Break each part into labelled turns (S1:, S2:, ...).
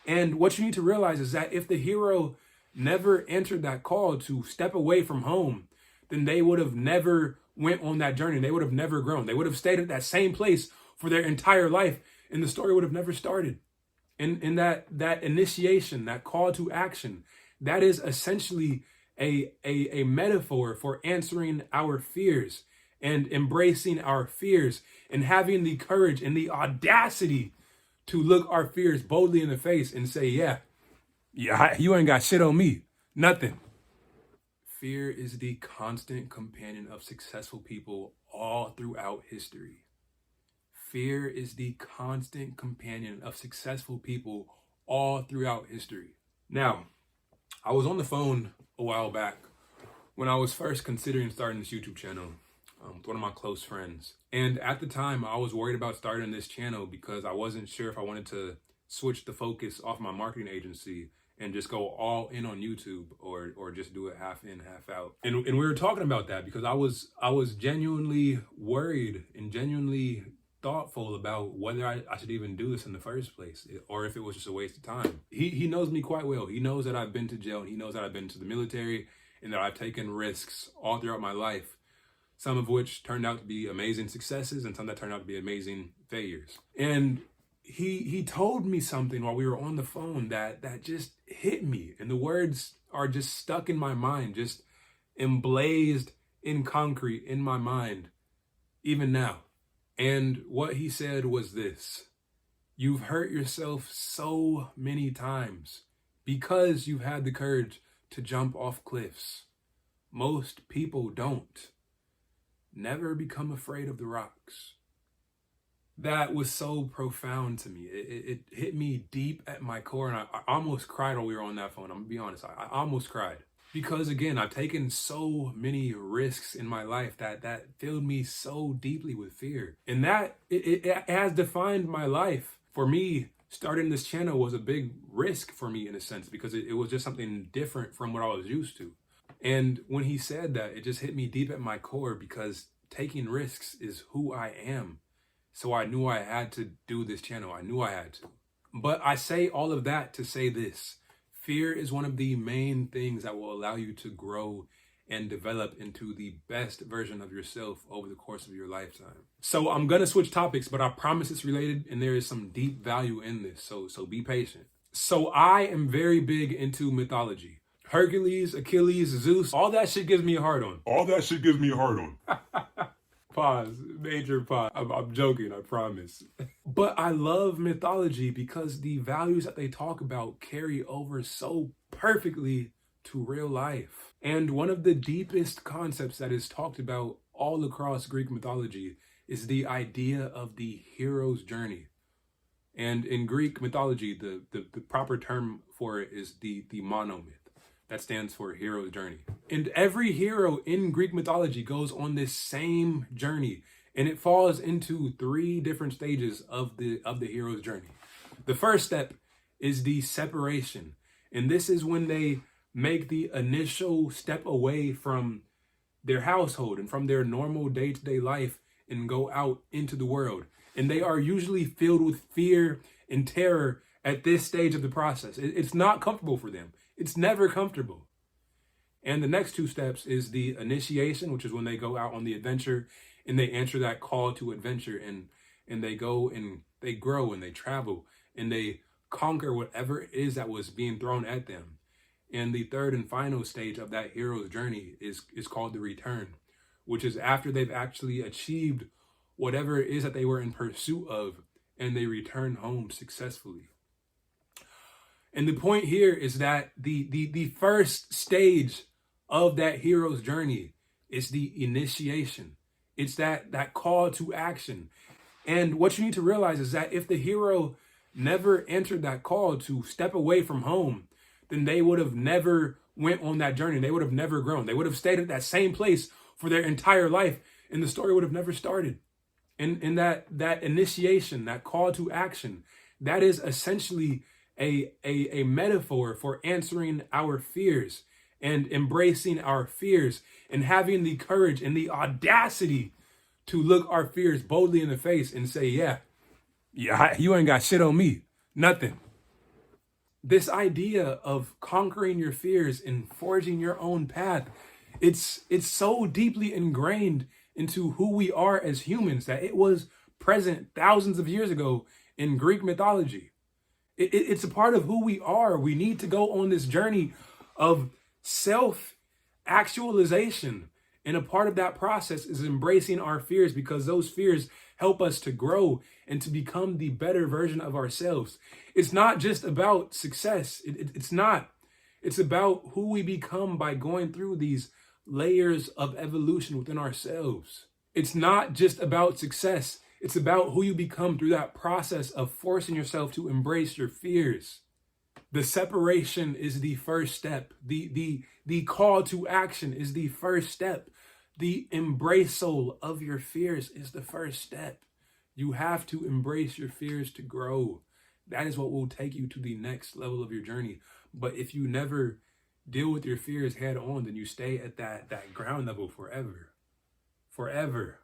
S1: And what you need to realize is that if the hero never answered that call to step away from home, then they would have never went on that journey. They would have never grown. They would have stayed at that same place for their entire life, and the story would have never started. And that initiation, that call to action, that is essentially a metaphor for answering our fears and embracing our fears and having the courage and the audacity to look our fears boldly in the face and say, yeah, you ain't got shit on me. Nothing. Fear is the constant companion of successful people all throughout history. Fear is the constant companion of successful people all throughout history. Now, I was on the phone a while back when I was first considering starting this YouTube channel with one of my close friends. And at the time, I was worried about starting this channel because I wasn't sure if I wanted to switch the focus off my marketing agency and just go all in on YouTube or just do it half in, half out. And we were talking about that because I was genuinely worried and genuinely thoughtful about whether I should even do this in the first place or if it was just a waste of time. He knows me quite well. He knows that I've been to jail, and he knows that I've been to the military and that I've taken risks all throughout my life, some of which turned out to be amazing successes and some that turned out to be amazing failures. And he told me something while we were on the phone that just hit me, and the words are just stuck in my mind, just emblazed in concrete in my mind even now. And what he said was this: you've hurt yourself so many times because you've had the courage to jump off cliffs. Most people don't. Never become afraid of the rocks. That was so profound to me. It hit me deep at my core, and I almost cried while we were on that phone. I'm gonna be honest, I almost cried. Because again, I've taken so many risks in my life that filled me so deeply with fear. And that it has defined my life. For me, starting this channel was a big risk for me in a sense, because it was just something different from what I was used to. And when he said that, it just hit me deep at my core, because taking risks is who I am. So I knew I had to do this channel. I knew I had to. But I say all of that to say this: fear is one of the main things that will allow you to grow and develop into the best version of yourself over the course of your lifetime. So I'm gonna switch topics, but I promise it's related and there is some deep value in this. So be patient. So I am very big into mythology. Hercules, Achilles, Zeus, all that shit gives me a hard on. Pause, major pause. I'm joking, I promise. But I love mythology because the values that they talk about carry over so perfectly to real life. And one of the deepest concepts that is talked about all across Greek mythology is the idea of the hero's journey. And in Greek mythology, the proper term for it is the monomyth. That stands for hero's journey. And every hero in Greek mythology goes on this same journey, and it falls into 3 different stages of the hero's journey. The first step is the separation, and this is when they make the initial step away from their household and from their normal day-to-day life and go out into the world. And they are usually filled with fear and terror at this stage of the process. It's not comfortable for them. It's never comfortable. And the next 2 steps is the initiation, which is when they go out on the adventure and they answer that call to adventure, and they go and they grow and they travel and they conquer whatever it is that was being thrown at them. And the third and final stage of that hero's journey is called the return, which is after they've actually achieved whatever it is that they were in pursuit of, and they return home successfully. And the point here is that the first stage of that hero's journey is the initiation. It's that call to action. And what you need to realize is that if the hero never answered that call to step away from home, then they would have never went on that journey. They would have never grown. They would have stayed at that same place for their entire life, and the story would have never started. And that initiation, that call to action, that is essentially a metaphor for answering our fears and embracing our fears and having the courage and the audacity to look our fears boldly in the face and say, yeah, you ain't got shit on me. Nothing. This idea of conquering your fears and forging your own path, it's so deeply ingrained into who we are as humans that it was present thousands of years ago in Greek mythology. It's a part of who we are. We need to go on this journey of self actualization. And a part of that process is embracing our fears, because those fears help us to grow and to become the better version of ourselves. It's not just about success. It's not. It's about who we become by going through these layers of evolution within ourselves. It's not just about success. It's about who you become through that process of forcing yourself to embrace your fears. The separation is the first step. The call to action is the first step. The embraceal of your fears is the first step. You have to embrace your fears to grow. That is what will take you to the next level of your journey. But if you never deal with your fears head on, then you stay at that ground level forever. Forever.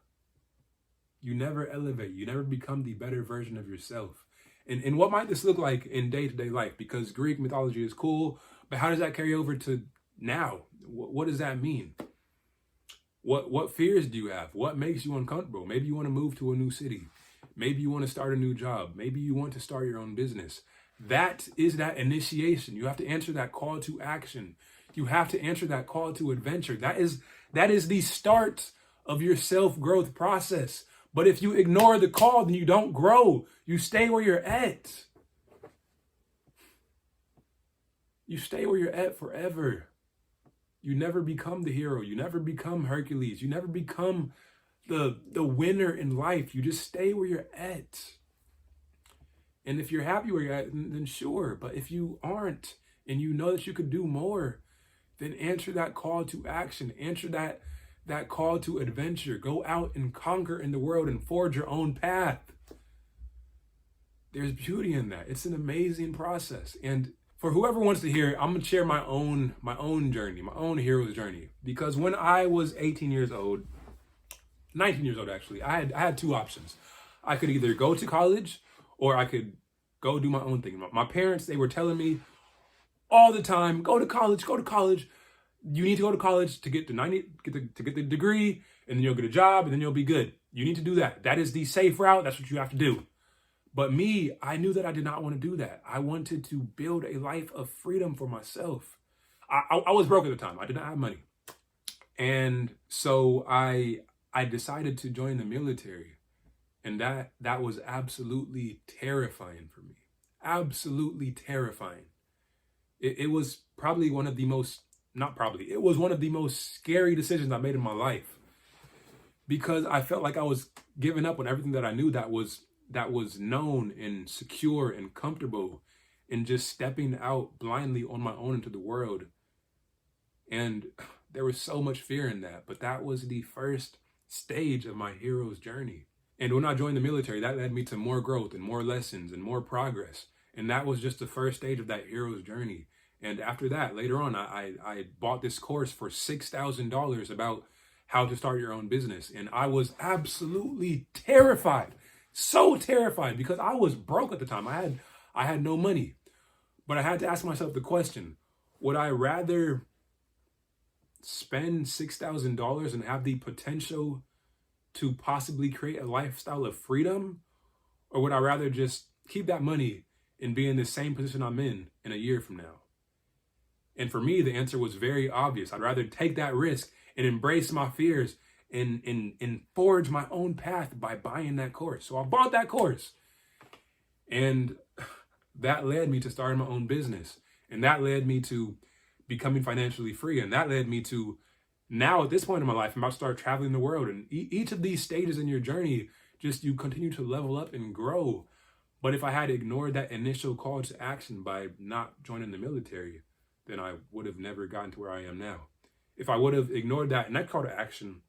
S1: You never elevate. You never become the better version of yourself. And what might this look like in day-to-day life? Because Greek mythology is cool, but how does that carry over to now? What does that mean? What fears do you have? What makes you uncomfortable? Maybe you want to move to a new city. Maybe you want to start a new job. Maybe you want to start your own business. That is that initiation. You have to answer that call to action. You have to answer that call to adventure. That is the start of your self-growth process. But if you ignore the call, then you don't grow. You stay where you're at. You stay where you're at forever. You never become the hero. You never become Hercules. You never become the winner in life. You just stay where you're at. And if you're happy where you're at, then sure. But if you aren't, and you know that you could do more, then answer that call to action. Answer that call to adventure. Go out and conquer in the world and forge your own path. There's beauty in that. It's an amazing process. And for whoever wants to hear, I'm gonna share my own journey, my own hero's journey. Because when I was 18 years old, 19 years old actually, I had two options. I could either go to college or I could go do my own thing. My parents, they were telling me all the time, go to college, go to college. You need to go to college to get the degree, and then you'll get a job, and then you'll be good. You need to do that. That is the safe route. That's what you have to do. But me, I knew that I did not want to do that. I wanted to build a life of freedom for myself. I was broke at the time. I did not have money. And so I decided to join the military. And that was absolutely terrifying for me. Absolutely terrifying. It was probably one of the most, not probably, it was one of the most scary decisions I made in my life. Because I felt like I was giving up on everything that I knew that was known and secure and comfortable, and just stepping out blindly on my own into the world. And there was so much fear in that, but that was the first stage of my hero's journey. And when I joined the military, that led me to more growth and more lessons and more progress. And that was just the first stage of that hero's journey. And after that, later on, I bought this course for $6,000 about how to start your own business. And I was absolutely terrified. So terrified, because I was broke at the time. I had no money. But I had to ask myself the question, would I rather spend $6,000 and have the potential to possibly create a lifestyle of freedom? Or would I rather just keep that money and be in the same position I'm in a year from now? And for me, the answer was very obvious. I'd rather take that risk and embrace my fears and forge my own path by buying that course. So I bought that course. And that led me to starting my own business. And that led me to becoming financially free. And that led me to now, at this point in my life, I'm about to start traveling the world. And each of these stages in your journey, just you continue to level up and grow. But if I had ignored that initial call to action by not joining the military, then I would have never gotten to where I am now. If I would have ignored that call to action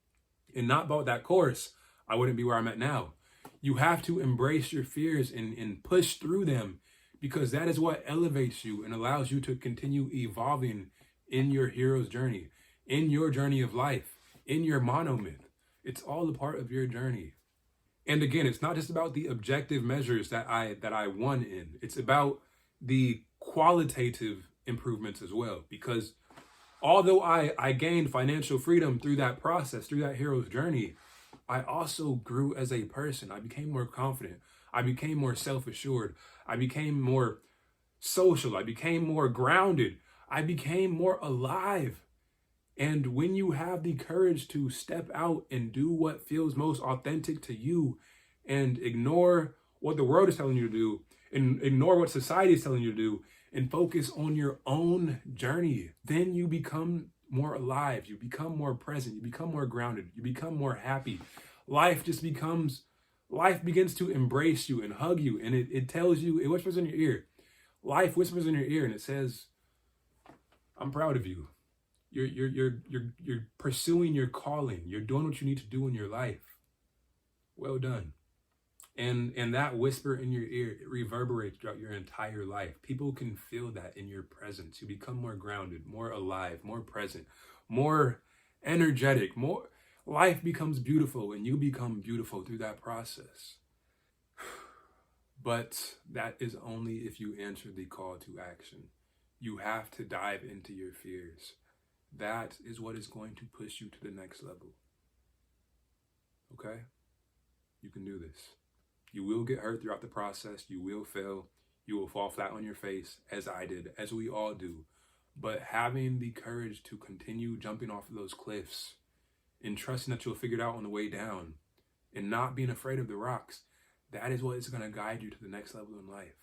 S1: and not bought that course, I wouldn't be where I'm at now. You have to embrace your fears and push through them, because that is what elevates you and allows you to continue evolving in your hero's journey, in your journey of life, in your monomyth. It's all a part of your journey. And again, it's not just about the objective measures that I won in. It's about the qualitative improvements as well. Because although I gained financial freedom through that process, through that hero's journey, I also grew as a person. I became more confident. I became more self-assured. I became more social. I became more grounded. I became more alive. And when you have the courage to step out and do what feels most authentic to you and ignore what the world is telling you to do and ignore what society is telling you to do and focus on your own journey, then you become more alive. You become more present. You become more grounded. You become more happy. Life begins to embrace you and hug you. And it tells you, it whispers in your ear. Life whispers in your ear and it says, I'm proud of you. You're pursuing your calling. You're doing what you need to do in your life. Well done. And that whisper in your ear, it reverberates throughout your entire life. People can feel that in your presence. You become more grounded, more alive, more present, more energetic, life becomes beautiful and you become beautiful through that process. But that is only if you answer the call to action. You have to dive into your fears. That is what is going to push you to the next level. Okay? You can do this. You will get hurt throughout the process. You will fail. You will fall flat on your face, as I did, as we all do. But having the courage to continue jumping off of those cliffs and trusting that you'll figure it out on the way down and not being afraid of the rocks, that is what is going to guide you to the next level in life.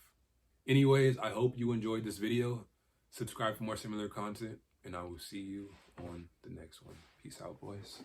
S1: Anyways, I hope you enjoyed this video. Subscribe for more similar content, and I will see you on the next one. Peace out, boys.